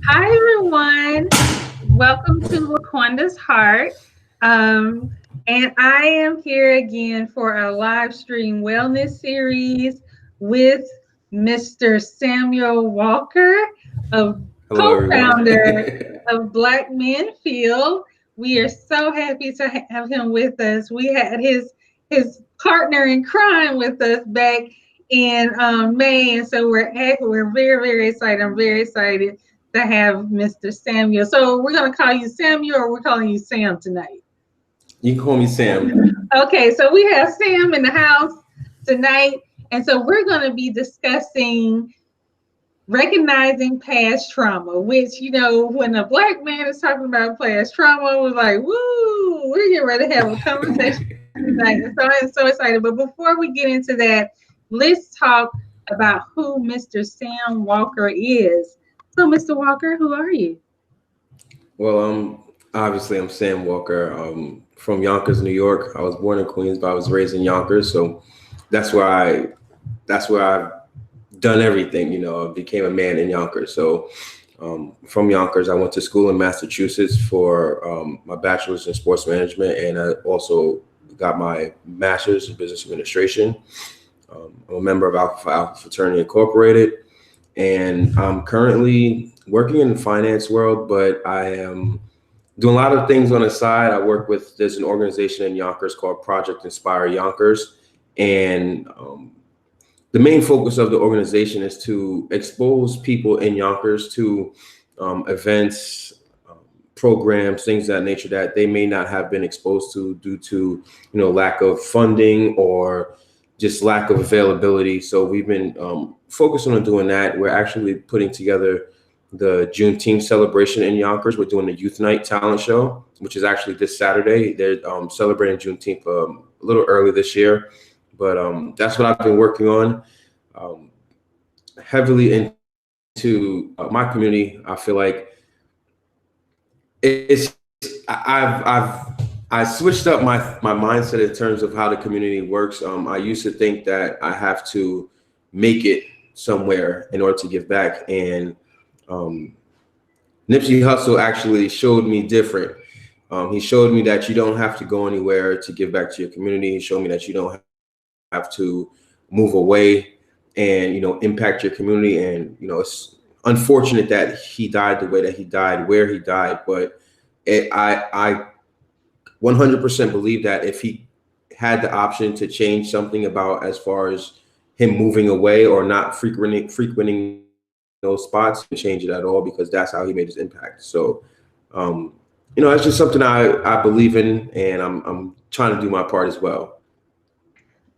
Hi, everyone. Welcome to Laquanda's Heart. Um, and I am here again for our live stream wellness series with Mr. Samuel Walker, a Hello, everyone. co-founder of Black Men Feel. We are so happy to have him with us. We had his partner in crime with us back in May, and so we're very excited. I'm very excited to have Mr. Samuel. So we're gonna call you Samuel, or we're calling you Sam tonight. You can call me Sam. Okay, so we have Sam in the house tonight, and so we're gonna be discussing recognizing past trauma. Which when a black man is talking about past trauma, we're like, "Woo!" We're getting ready to have a conversation tonight. And so I'm so excited. But before we get into that, let's talk about who Mr. Sam Walker is. So, Mr. Walker, who are you? Well, obviously I'm Sam Walker. From Yonkers, New York. I was born in Queens, but I was raised in Yonkers, so that's where I that's where I've done everything. I became a man in Yonkers. So from Yonkers, I went to school in Massachusetts for my bachelor's in sports management, and I also got my master's in business administration. I'm a member of Alpha Fraternity Incorporated, and I'm currently working in the finance world, but I am doing a lot of things on the side. There's an organization in Yonkers called Project Inspire Yonkers, and the main focus of the organization is to expose people in Yonkers to events, programs, things of that nature that they may not have been exposed to due to lack of funding or just lack of availability. So we've been focusing on doing that. We're actually putting together the Juneteenth celebration in Yonkers. We're doing the Youth Night talent show, which is actually this Saturday. They're celebrating Juneteenth a little early this year, but that's what I've been working on um, heavily into my community. I feel like I switched up my mindset in terms of how the community works. I used to think that I have to make it somewhere in order to give back, and um, Nipsey Hussle actually showed me different. He showed me that you don't have to go anywhere to give back to your community. He showed me that you don't have to move away and impact your community. And it's unfortunate that he died the way that he died, where he died, but I 100% believe that if he had the option to change something about as far as him moving away or not frequenting those spots, he wouldn't change it at all because that's how he made his impact. So, um, it's just something I believe in, and I'm trying to do my part as well.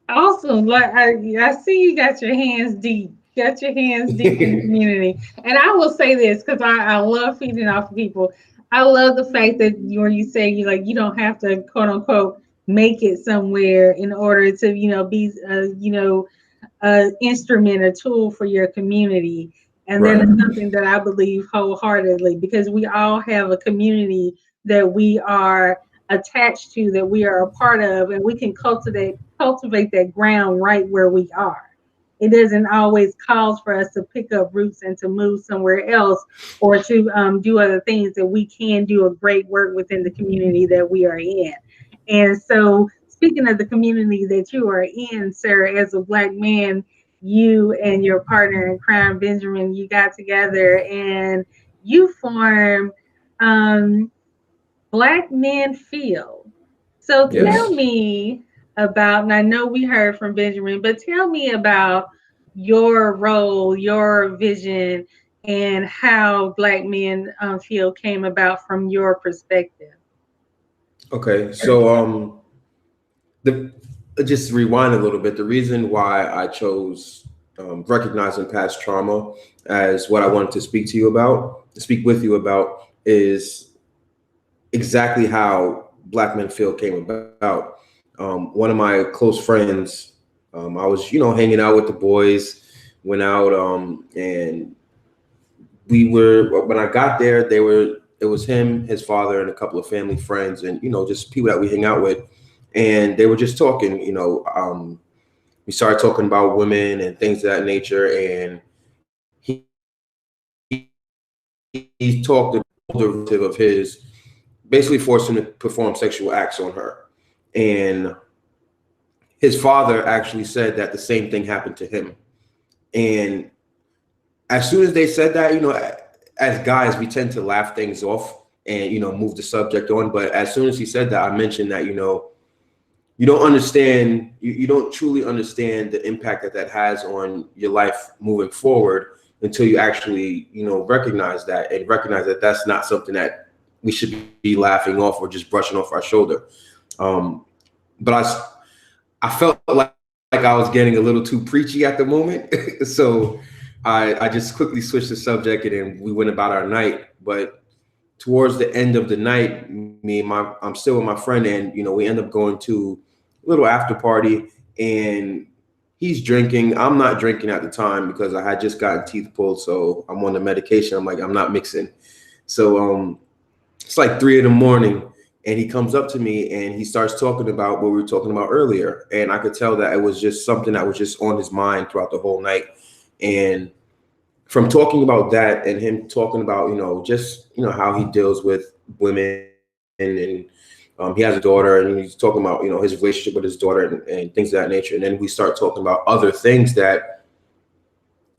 Awesome. Like I see you got your hands deep. Got your hands deep in the community. And I will say this because I love feeding off of people. I love the fact that when you say you don't have to quote unquote make it somewhere in order to, be a instrument, a tool for your community. And that Right. is something that I believe wholeheartedly because we all have a community that we are attached to, that we are a part of, and we can cultivate that ground right where we are. It doesn't always cause for us to pick up roots and to move somewhere else or to do other things that we can do a great work within the community that we are in. And so, speaking of the community that you are in, sir, as a black man, you and your partner in crime, Benjamin, you got together and you formed um, Black Men Feel. So tell Yes. me about, and I know we heard from Benjamin, but tell me about your role, your vision, and how Black Men Feel came about from your perspective. Okay. So the just rewind a little bit. The reason why I chose recognizing past trauma as what I wanted to speak with you about, is exactly how Black Men Feel came about. One of my close friends, I was, hanging out with the boys, went out, and when I got there, it was him, his father, and a couple of family friends, and just people that we hang out with, and they were just talking. We started talking about women and things of that nature, and he he talked about the relative of his, basically forced him to perform sexual acts on her. And his father actually said that the same thing happened to him. And as soon as they said that, as guys, we tend to laugh things off and, move the subject on. But as soon as he said that, I mentioned that, you don't understand, you don't truly understand the impact that has on your life moving forward until you actually, recognize that, and recognize that that's not something that we should be laughing off or just brushing off our shoulder. But I felt like I was getting a little too preachy at the moment. So I just quickly switched the subject, and then we went about our night. But towards the end of the night, I'm still with my friend, and we end up going to a little after party, and he's drinking. I'm not drinking at the time because I had just gotten teeth pulled, so I'm on the medication. I'm like, I'm not mixing. So it's like 3 a.m, and he comes up to me and he starts talking about what we were talking about earlier, and I could tell that it was just something that was just on his mind throughout the whole night. And from talking about that and him talking about, just, how he deals with women, and he has a daughter, and he's talking about, his relationship with his daughter and things of that nature. And then we start talking about other things that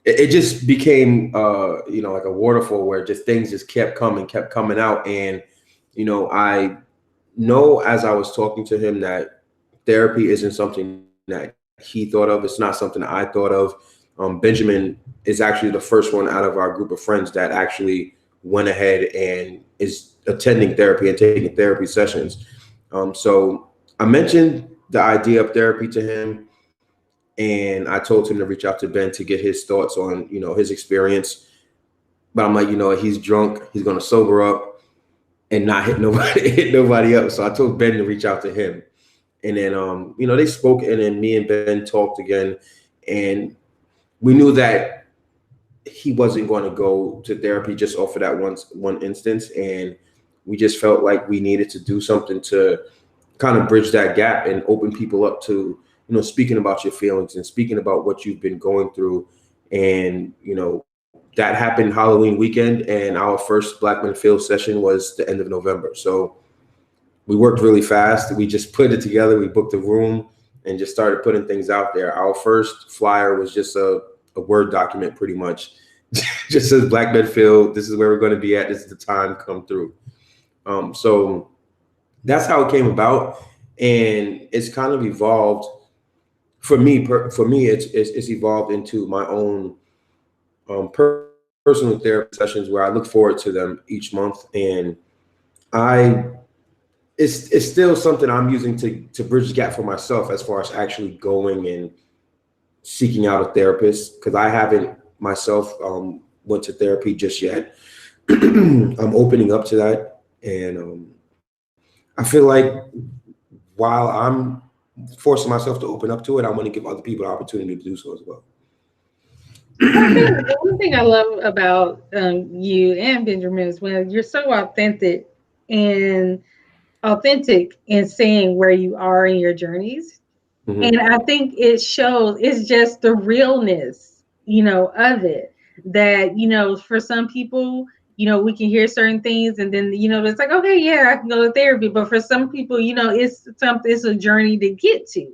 it just became, like a waterfall where just things just kept coming out. And, I know as I was talking to him that therapy isn't something that he thought of. It's not something that I thought of. Benjamin is actually the first one out of our group of friends that actually went ahead and is attending therapy and taking therapy sessions. So I mentioned the idea of therapy to him, and I told him to reach out to Ben to get his thoughts on, his experience. But I'm like, he's drunk, he's going to sober up and not hit nobody up. So I told Ben to reach out to him. And then, they spoke, and then me and Ben talked again, and we knew that he wasn't going to go to therapy just off of that one instance. And we just felt like we needed to do something to kind of bridge that gap and open people up to, speaking about your feelings and speaking about what you've been going through. And, that happened Halloween weekend, and our first Black Men Feel session was the end of November. So we worked really fast. We just put it together. We booked a room and just started putting things out there. Our first flyer was just a Word document, pretty much. Just says Black Men Feel. This is where we're going to be at. This is the time. Come through. So that's how it came about, and it's kind of evolved. For me, it's evolved into my own personal therapy sessions where I look forward to them each month, and it's still something I'm using to bridge the gap for myself as far as actually going and seeking out a therapist, because I haven't myself went to therapy just yet. I'm opening up to that, and I feel like while I'm forcing myself to open up to it, I want to give other people the opportunity to do so as well. The one thing I love about you and Benjamin is when you're so authentic in saying where you are in your journeys. Mm-hmm. And I think it shows, it's just the realness, of it, that, for some people, we can hear certain things and then, it's like, okay, yeah, I can go to therapy. But for some people, it's a journey to get to.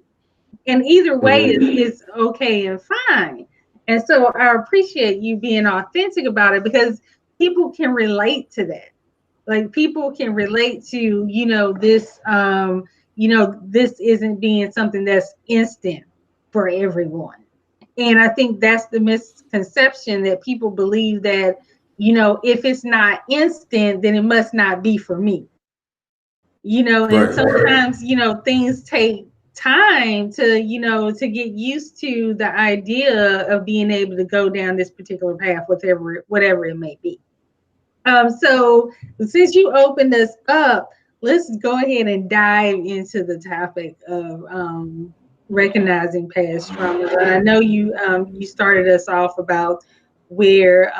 And either way, mm-hmm. it's okay and fine. And so I appreciate you being authentic about it, because people can relate to that. Like, people can relate to, this, this isn't being something that's instant for everyone. And I think that's the misconception, that people believe that, if it's not instant, then it must not be for me. And sometimes, things take time to get used to the idea of being able to go down this particular path, whatever it may be. So since you opened us up, let's go ahead and dive into the topic of recognizing past traumas. And I know you started us off about where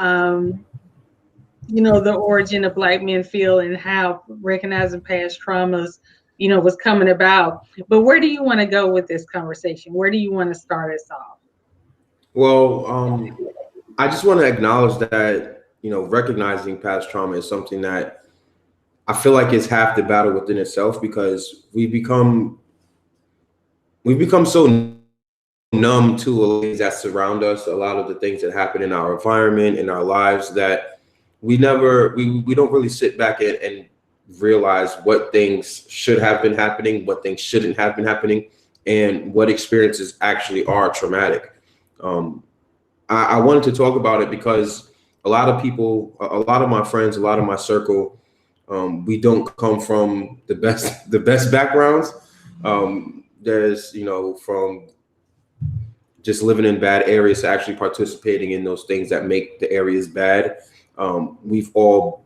the origin of Black Men Feel and how recognizing past traumas was coming about. But where do you want to go with this conversation? Where do you want to start us off? Well, I just want to acknowledge that recognizing past trauma is something that I feel like is half the battle within itself, because we've become so numb to a lot of things that surround us, a lot of the things that happen in our environment, in our lives, that we don't really sit back and realize what things should have been happening, what things shouldn't have been happening, and what experiences actually are traumatic. Um, I wanted to talk about it because a lot of people, a lot of my friends, a lot of my circle, we don't come from the best backgrounds. There's, from just living in bad areas to actually participating in those things that make the areas bad. We've all,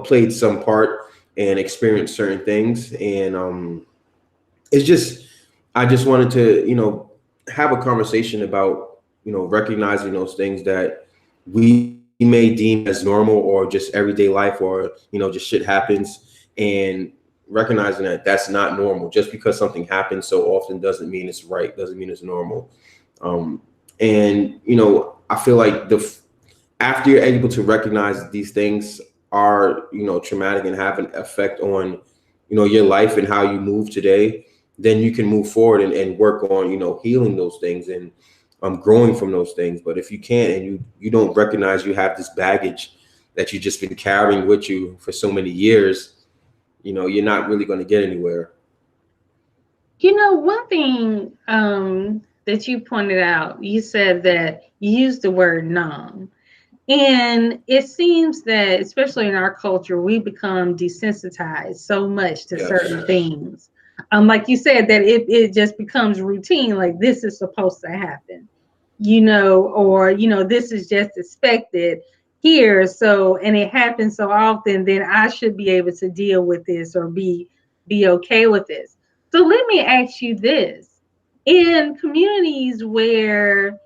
played some part and experienced certain things. And it's just, I just wanted to, have a conversation about, recognizing those things that we may deem as normal or just everyday life, or, just shit happens, and recognizing that that's not normal. Just because something happens so often doesn't mean it's right, doesn't mean it's normal. Um, and I feel like after you're able to recognize these things are traumatic and have an effect on your life and how you move today, then you can move forward and work on healing those things and growing from those things. But if you can't, and you don't recognize you have this baggage that you've just been carrying with you for so many years, you're not really going to get anywhere. One thing that you pointed out, you said that you used the word numb. And it seems that, especially in our culture, we become desensitized so much to Yes. certain things. Like you said, that it just becomes routine, like this is supposed to happen, or, this is just expected here. So, and it happens so often, then I should be able to deal with this or be okay with this. So let me ask you this. In communities where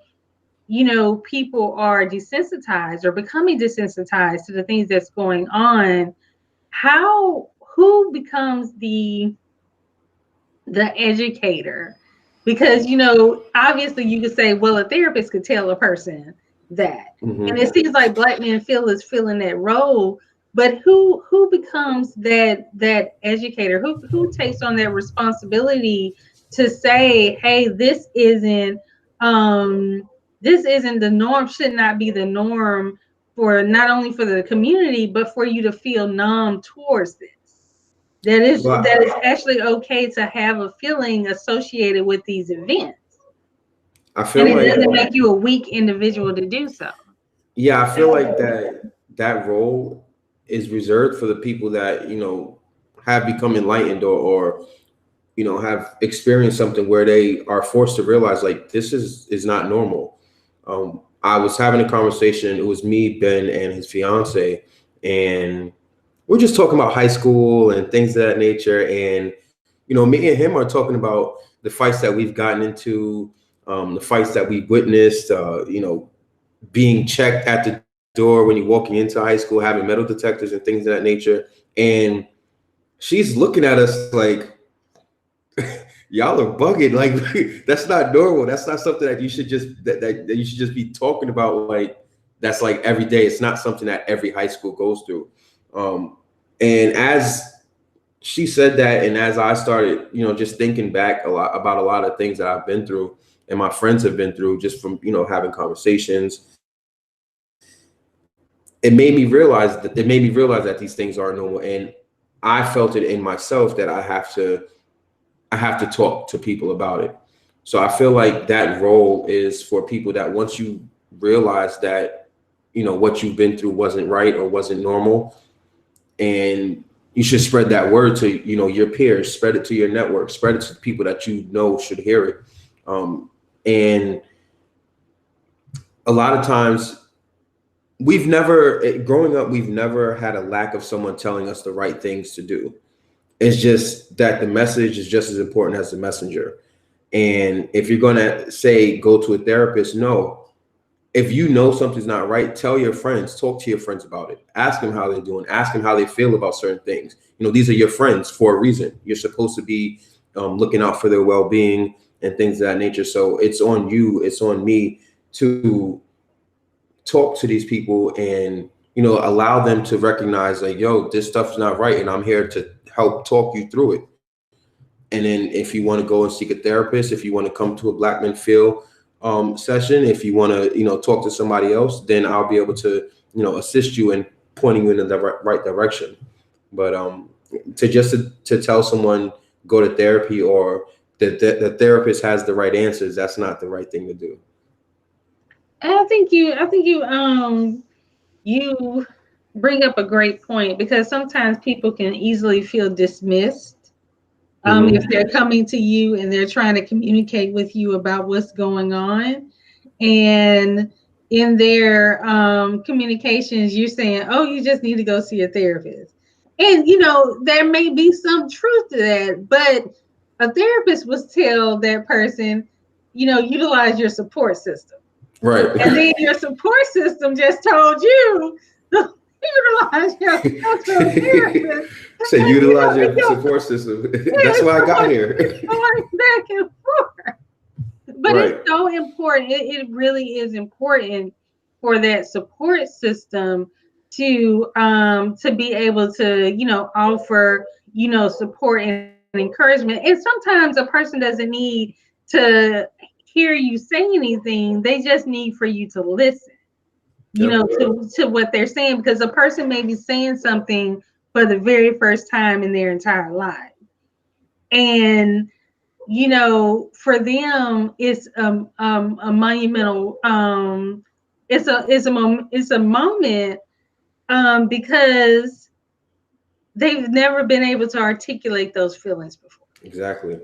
people are desensitized or becoming desensitized to the things that's going on, who becomes the educator? Because obviously you could say, well, a therapist could tell a person that. And Hmm. it seems like Black men is filling that role. But who becomes that educator? Who takes on that responsibility to say, hey, um this isn't the norm, should not be the norm, for not only for the community, but for you to feel numb towards this. That is Well, actually okay to have a feeling associated with these events. I And feel it like, doesn't make you a weak individual to do so. yeah, I feel like that role is reserved for the people that have become enlightened, or have experienced something where they are forced to realize, like, this is not normal. I was having a conversation. It was me, Ben, and his fiance, and we're just talking about high school and things of that nature. And me and him are talking about the fights that we've gotten into, the fights that we witnessed. Being checked at the door when you're walking into high school, having metal detectors and things of that nature. And she's looking at us like, y'all are bugging. Like, that's not normal. That's not something that you should just that you should just be talking about. Like, that's like every day. It's not something that every high school goes through. And as she said that, and as I started, just thinking back a lot about a lot of things that I've been through and my friends have been through, just from having conversations, it made me realize that these things are normal. And I felt it in myself that I have to talk to people about it. So I feel like that role is for people that, once you realize that, what you've been through wasn't right or wasn't normal, and you should spread that word to, your peers, spread it to your network, spread it to the people that should hear it. And a lot of times, growing up, we've never had a lack of someone telling us the right things to do. It's just that the message is just as important as the messenger. And if you're going to say go to a therapist, no. If you know something's not right, tell your friends, talk to your friends about it. Ask them how they're doing. Ask them how they feel about certain things. These are your friends for a reason. You're supposed to be looking out for their well-being and things of that nature. So it's on you, it's on me to talk to these people and, you know, allow them to recognize like, yo, this stuff's not right. And I'm here to help talk you through it. And then if you want to go and seek a therapist, if you want to come to a Black Men Feel session, if you want to, you know, talk to somebody else, then I'll be able to, you know, assist you in pointing you in the right direction. But to tell someone go to therapy or that the therapist has the right answers, that's not the right thing to do. And I think you bring up a great point because sometimes people can easily feel dismissed if Mm-hmm. they're coming to you and they're trying to communicate with you about what's going on. And in their communications, you're saying, oh, you just need to go see a therapist. And, you know, there may be some truth to that, but a therapist will tell that person, you know, utilize your support system. Right. And then your support system just told you to utilize your therapist. So And, you know, utilize your support system. That's why I got here. going back and forth. But Right. it's so important. It really is important for that support system to be able to, you know, offer, you know, support and encouragement. And sometimes a person doesn't need to hear you say anything. They just need for you to listen, you Yep. know, to what they're saying, because a person may be saying something for the very first time in their entire life. And you know, for them, it's a monumental. It's a moment because they've never been able to articulate those feelings before, Exactly.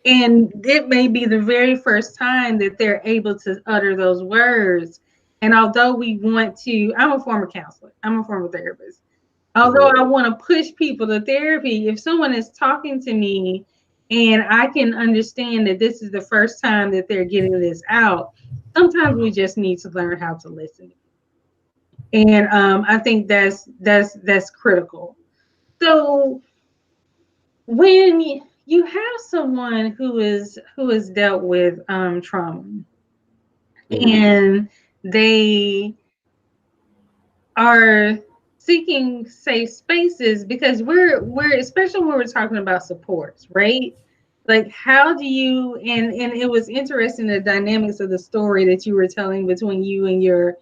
and it may be the very first time that they're able to utter those words. And although we want to, I'm a former counselor, I'm a former therapist. Although I Mm-hmm. want to push people to therapy, if someone is talking to me and I can understand that this is the first time that they're getting this out, sometimes we just need to learn how to listen. And I think that's critical. So when you have someone who is dealt with trauma Mm-hmm. and they are seeking safe spaces, because we're especially when we're talking about supports, right? Like how do you, and it was interesting the dynamics of the story that you were telling between you and your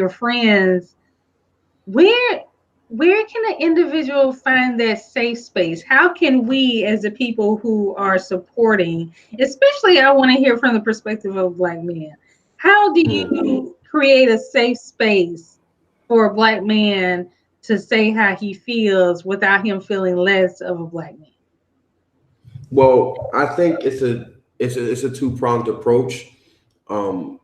friends. where where can an individual find that safe space? How can we as the people who are supporting, especially I want to hear from the perspective of Black men, how do Mm-hmm. you create a safe space for a Black man to say how he feels without him feeling less of a Black man? Well, I think it's a two-pronged approach. Um,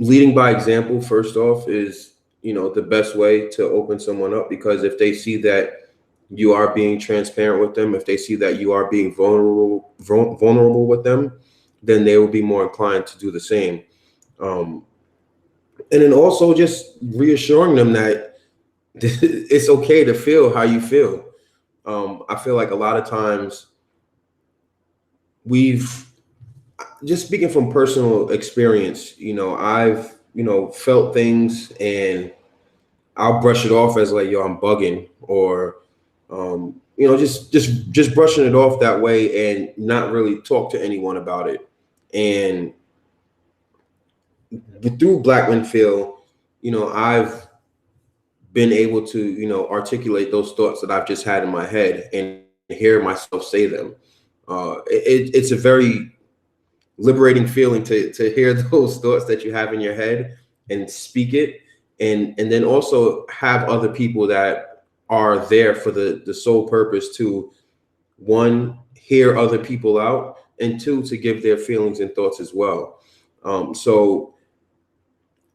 Leading by example, first off, is, you know, the best way to open someone up, because if they see that you are being transparent with them, if they see that you are being vulnerable with them, then they will be more inclined to do the same. Um, and then also just reassuring them that it's okay to feel how you feel. I feel like a lot of times we've, just speaking from personal experience, you know, I've, you know, felt things and I'll brush it off as like, yo, I'm bugging, or you know, just brushing it off that way and not really talk to anyone about it. And through Black Men Feel, you know, I've been able to, you know, articulate those thoughts that I've just had in my head and hear myself say them. It's a very liberating feeling to hear those thoughts that you have in your head and speak it, and then also have other people that are there for the sole purpose to, one, hear other people out, and two, to give their feelings and thoughts as well. So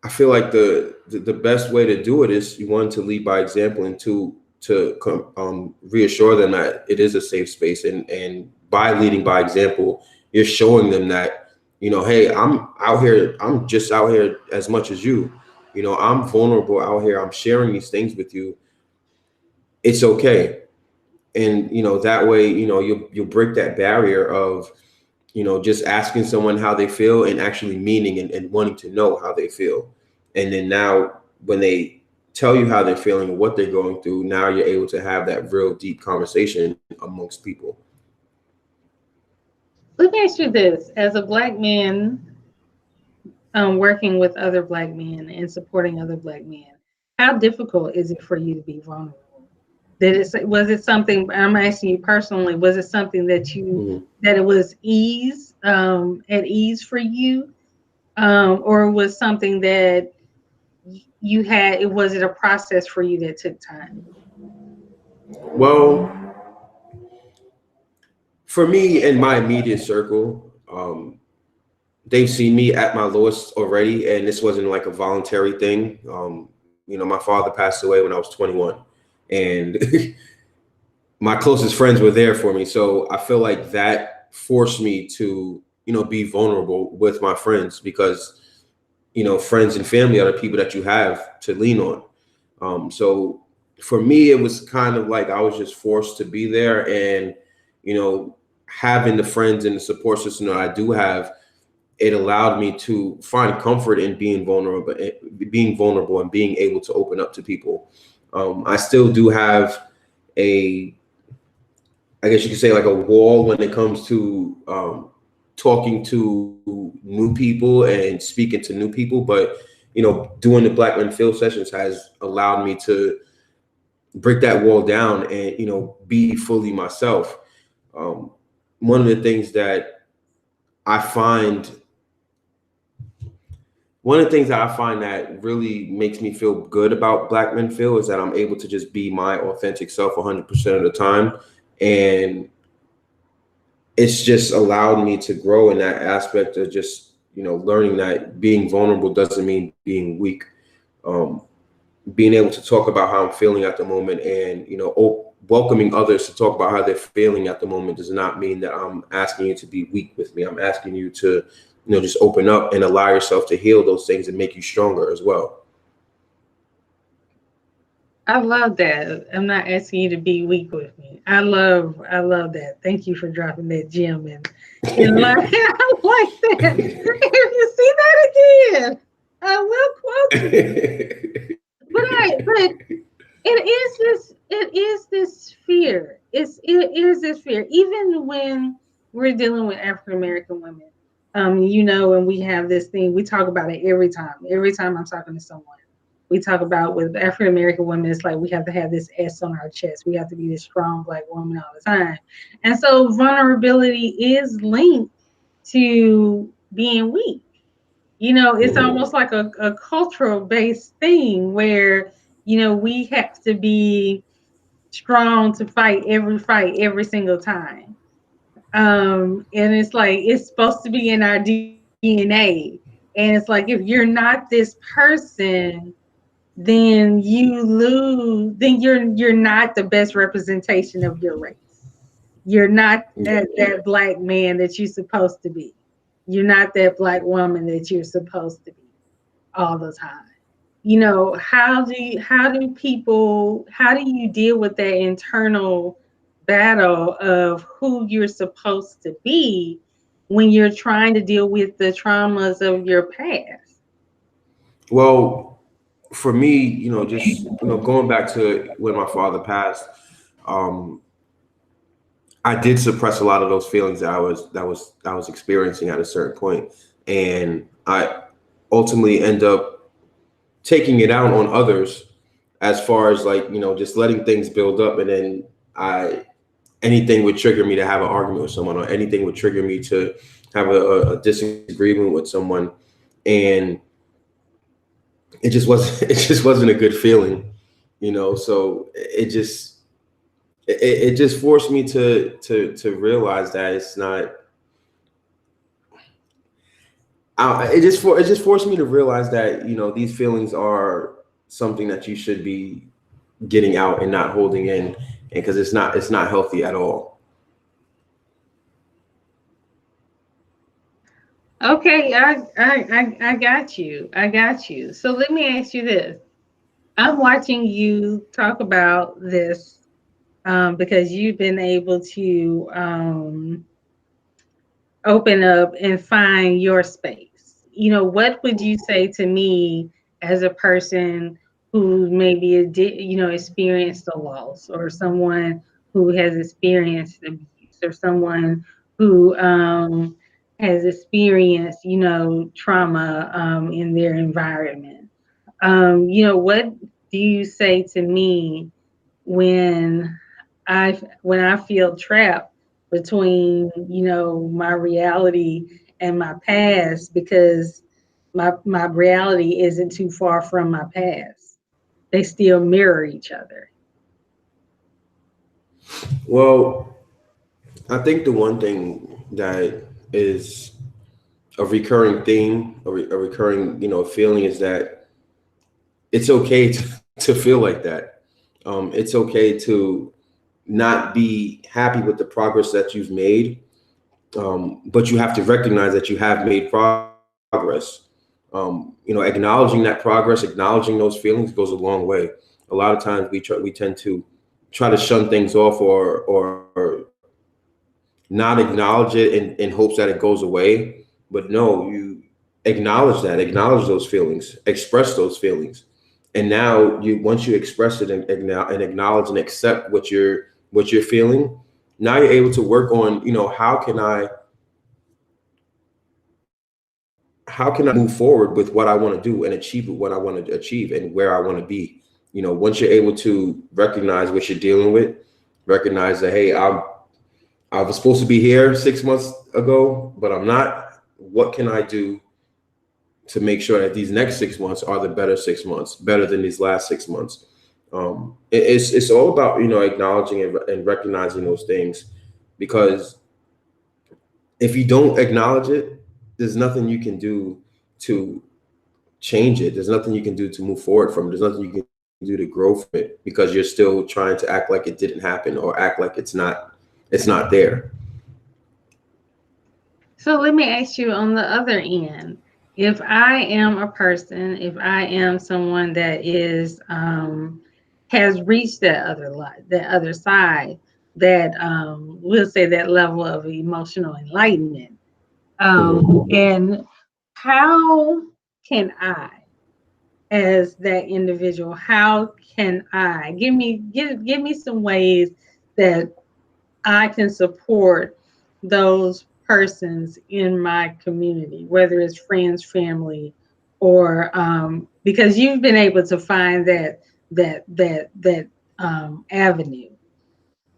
I feel like the best way to do it is, one, to lead by example, and two, to reassure them that it is a safe space. And by leading by example, you're showing them that, you know, hey, I'm out here, I'm just out here as much as you. You know, I'm vulnerable out here. I'm sharing these things with you. It's okay. And, you know, that way, you know, you'll break that barrier of, you know, just asking someone how they feel and actually meaning and wanting to know how they feel. And then now when they tell you how they're feeling and what they're going through, now you're able to have that real deep conversation amongst people. Let me ask you this: as a black man, working with other black men and supporting other black men, how difficult is it for you to be vulnerable? Was it something? I'm asking you personally. Was it something that Mhm. that it was at ease for you, or was something that you had? Was it a process for you that took time? Well, for me in my immediate circle, they've seen me at my lowest already, and this wasn't like a voluntary thing. My father passed away when I was 21, and my closest friends were there for me. So I feel like that forced me to, be vulnerable with my friends because, friends and family are the people that you have to lean on. So for me, it was kind of like I was just forced to be there, and, you know, having the friends and the support system that I do have, it allowed me to find comfort in being vulnerable and being able to open up to people. I still do have a I guess you could say like a wall when it comes to talking to new people and speaking to new people. But doing the Black Men Field sessions has allowed me to break that wall down and be fully myself. Um, One of the things that I find one of the things that I find that really makes me feel good about Black Men Feel is that I'm able to just be my authentic self 100% of the time, and it's just allowed me to grow in that aspect of just learning that being vulnerable doesn't mean being weak. um, Being able to talk about how I'm feeling at the moment, and welcoming others to talk about how they're feeling at the moment does not mean that I'm asking you to be weak with me. I'm asking you to just open up and allow yourself to heal those things and make you stronger as well. I love that. I'm not asking you to be weak with me. I love that. Thank you for dropping that gem in like I like that. If you see that again, I will quote you. But it is this fear. It is this fear. Even when we're dealing with African American women, and we have this thing, we talk about it every time. Every time I'm talking to someone, we talk about with African American women, it's like we have to have this S on our chest. We have to be this strong black woman all the time. And so vulnerability is linked to being weak. It's Mhm. almost like a cultural based thing where, we have to be strong to fight every single time. And it's like it's supposed to be in our DNA. And it's like if you're not this person, then you're not the best representation of your race. You're not that black man that you're supposed to be. You're not that black woman that you're supposed to be all the time. How do you deal with that internal battle of who you're supposed to be when you're trying to deal with the traumas of your past? Well, for me, just going back to when my father passed, um, I did suppress a lot of those feelings that I was experiencing at a certain point, and I ultimately end up taking it out on others, as far as like just letting things build up, and then I anything would trigger me to have an argument with someone, or anything would trigger me to have a disagreement with someone, and it just wasn't a good feeling, so it just forced me to realize that it's not. It just forced me to realize that these feelings are something that you should be getting out and not holding in, and because it's not healthy at all. Okay, I got you. I got you. So let me ask you this. I'm watching you talk about this because you've been able to open up and find your space. What would you say to me as a person who maybe experienced a loss, or someone who has experienced abuse, or someone who has experienced, trauma in their environment. What do you say to me when I feel trapped between, my reality and my past, because my reality isn't too far from my past. They still mirror each other. Well, I think the one thing that is a recurring theme, a recurring, feeling is that it's okay to feel like that. It's okay to not be happy with the progress that you've made, but you have to recognize that you have made progress. Acknowledging that progress, acknowledging those feelings goes a long way. A lot of times we tend to try to shun things off, or not acknowledge it in hopes that it goes away. But no, you acknowledge those feelings, express those feelings. And now once you express it and acknowledge and accept what you're feeling, now you're able to work on, how can I move forward with what I want to do and achieve what I want to achieve and where I want to be. Once you're able to recognize what you're dealing with, recognize that, hey, I was supposed to be here 6 months ago, but I'm not. What can I do to make sure that these next 6 months are the better 6 months, better than these last 6 months? It's all about, acknowledging and recognizing those things, because if you don't acknowledge it, there's nothing you can do to change it. There's nothing you can do to move forward from it. There's nothing you can do to grow from it, because you're still trying to act like it didn't happen, or act like it's not there. So let me ask you, on the other end, if I am a person, if I am someone that is has reached that other side, that we'll say that level of emotional enlightenment, Mhm. and how can I, as that individual, how can I give me some ways that I can support those persons in my community, whether it's friends, family, or because you've been able to find that avenue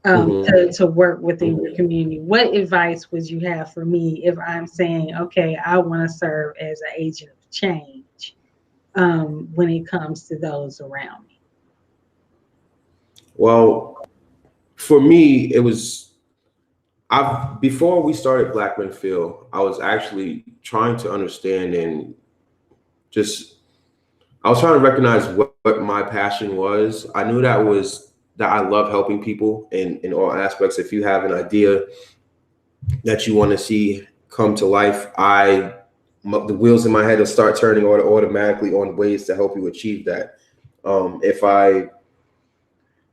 Mhm. to work within your community. What advice would you have for me if I'm saying, okay, I want to serve as an agent of change when it comes to those around me? Well, for me, it was I before we started Black Men Feel, I was actually trying to understand and just I was trying to recognize what my passion was. I knew that I love helping people in all aspects. If you have an idea that you want to see come to life, the wheels in my head will start turning automatically on ways to help you achieve that.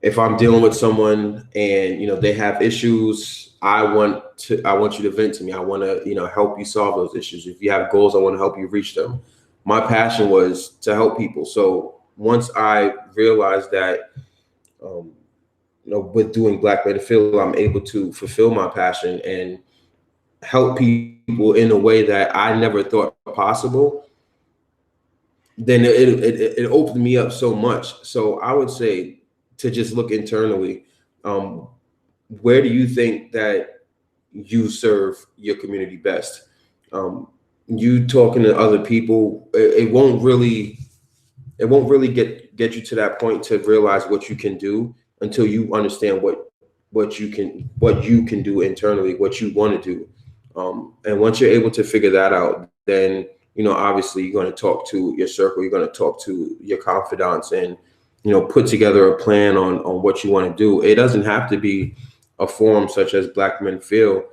If I'm dealing with someone and they have issues, I want you to vent to me. I want to help you solve those issues. If you have goals, I want to help you reach them. My passion was to help people. So once I realized that, um, with doing Black Men Feel, I'm able to fulfill my passion and help people in a way that I never thought possible, then it opened me up so much. So I would say to just look internally. Um, where do you think that you serve your community best? Um, you talking to other people, it won't really get you to that point to realize what you can do until you understand what you can do internally, what you want to do. And once you're able to figure that out, then obviously you're going to talk to your circle, you're going to talk to your confidants, and put together a plan on what you want to do. It doesn't have to be a forum such as Black Men Feel.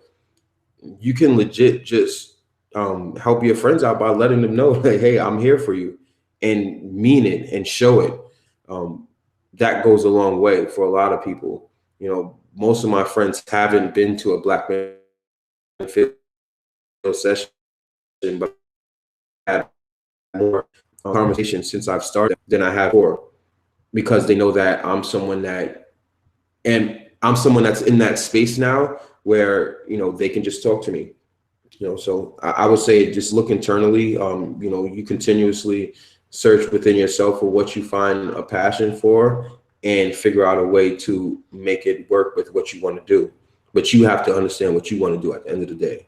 You can legit just help your friends out by letting them know, like, hey, I'm here for you, and mean it and show it. Um, that goes a long way for a lot of people. Most of my friends haven't been to a Black Man Feel session, but had more conversation since I've started than I have before, because they know that I'm someone that's in that space now where, they can just talk to me. So I would say just look internally. You continuously search within yourself for what you find a passion for and figure out a way to make it work with what you want to do. But you have to understand what you want to do at the end of the day.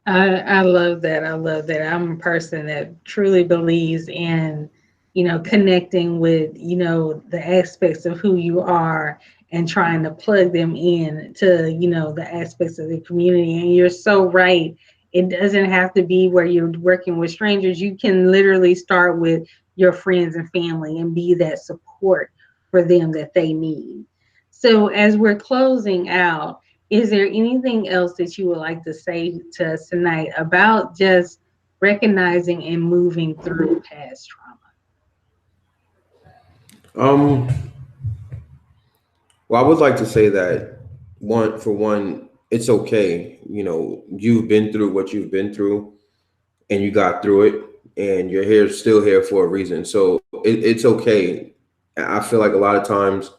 I love that. I love that. I'm a person that truly believes in, connecting with, the aspects of who you are and trying to plug them in to, the aspects of the community. And you're so right. It doesn't have to be where you're working with strangers. You can literally start with your friends and family and be that support for them that they need. So as we're closing out, is there anything else that you would like to say to us tonight about just recognizing and moving through past trauma? Um, well, I would like to say that for one, it's okay. You've been through what you've been through and you got through it, and you're still here for a reason. So it's okay. I feel like a lot of times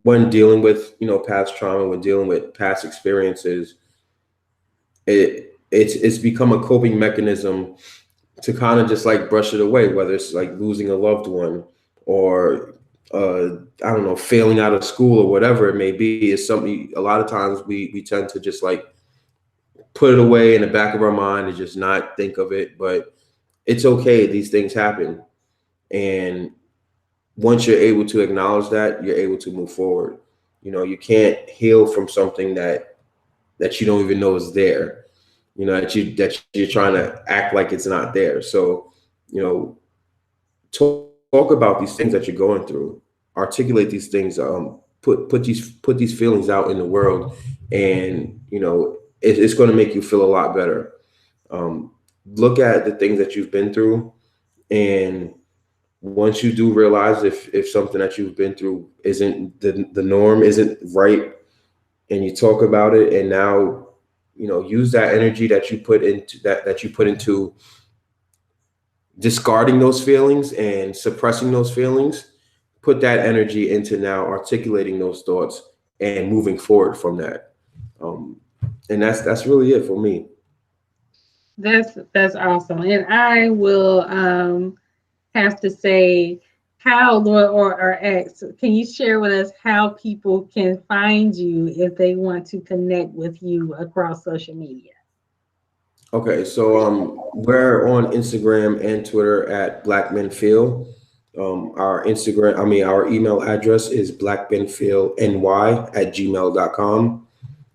when dealing with, past trauma, when dealing with past experiences, it's become a coping mechanism to kind of just like brush it away, whether it's like losing a loved one or I don't know, failing out of school or whatever it may be. Is something a lot of times we tend to just like put it away in the back of our mind and just not think of it. But it's okay. These things happen. And once you're able to acknowledge that, you're able to move forward. You can't heal from something that you don't even know is there. That you're trying to act like it's not there. So, talk about these things that you're going through, articulate these things, put these feelings out in the world, and it's going to make you feel a lot better. Look at the things that you've been through, and once you do realize if something that you've been through isn't the norm, isn't right, and you talk about it, and now use that energy that you put into discarding those feelings and suppressing those feelings, put that energy into now articulating those thoughts and moving forward from that. um, and that's really it for me. That's awesome. And I will have to say how or ask, can you share with us how people can find you if they want to connect with you across social media? Okay, so we're on Instagram and Twitter at Black Men Feel. Our email address is blackmenfeelny@gmail.com.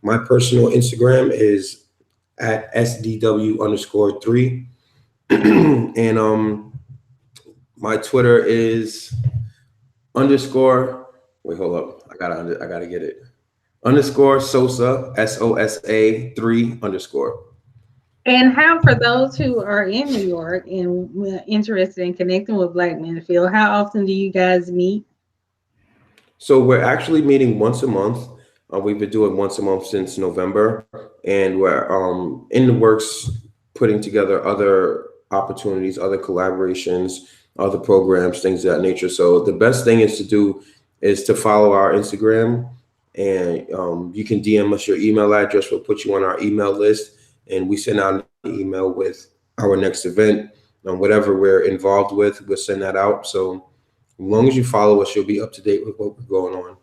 My personal Instagram is at SDW_3. And my Twitter is underscore, wait, hold up. I gotta get it. Underscore Sosa, SOSA 3 underscore. And how, for those who are in New York and interested in connecting with Black Men Feel, how often do you guys meet? So we're actually meeting once a month. We've been doing once a month since November, and we're in the works putting together other opportunities, other collaborations, other programs, things of that nature. So the best thing is to follow our Instagram, and you can DM us your email address. We'll put you on our email list, and we send out an email with our next event and whatever we're involved with. We'll send that out. So as long as you follow us, you'll be up to date with what we're going on.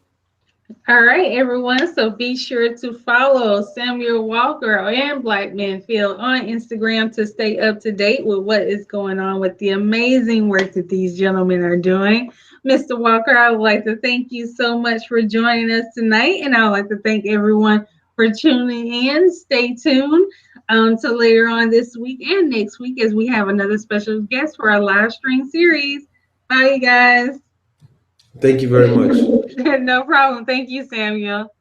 All right, everyone. So be sure to follow Samuel Walker and Black Men Feel on Instagram to stay up to date with what is going on with the amazing work that these gentlemen are doing. Mr. Walker, I would like to thank you so much for joining us tonight. And I would like to thank everyone for tuning in. Stay tuned to later on this week and next week as we have another special guest for our live stream series. Bye, you guys. Thank you very much. No problem. Thank you, Samuel.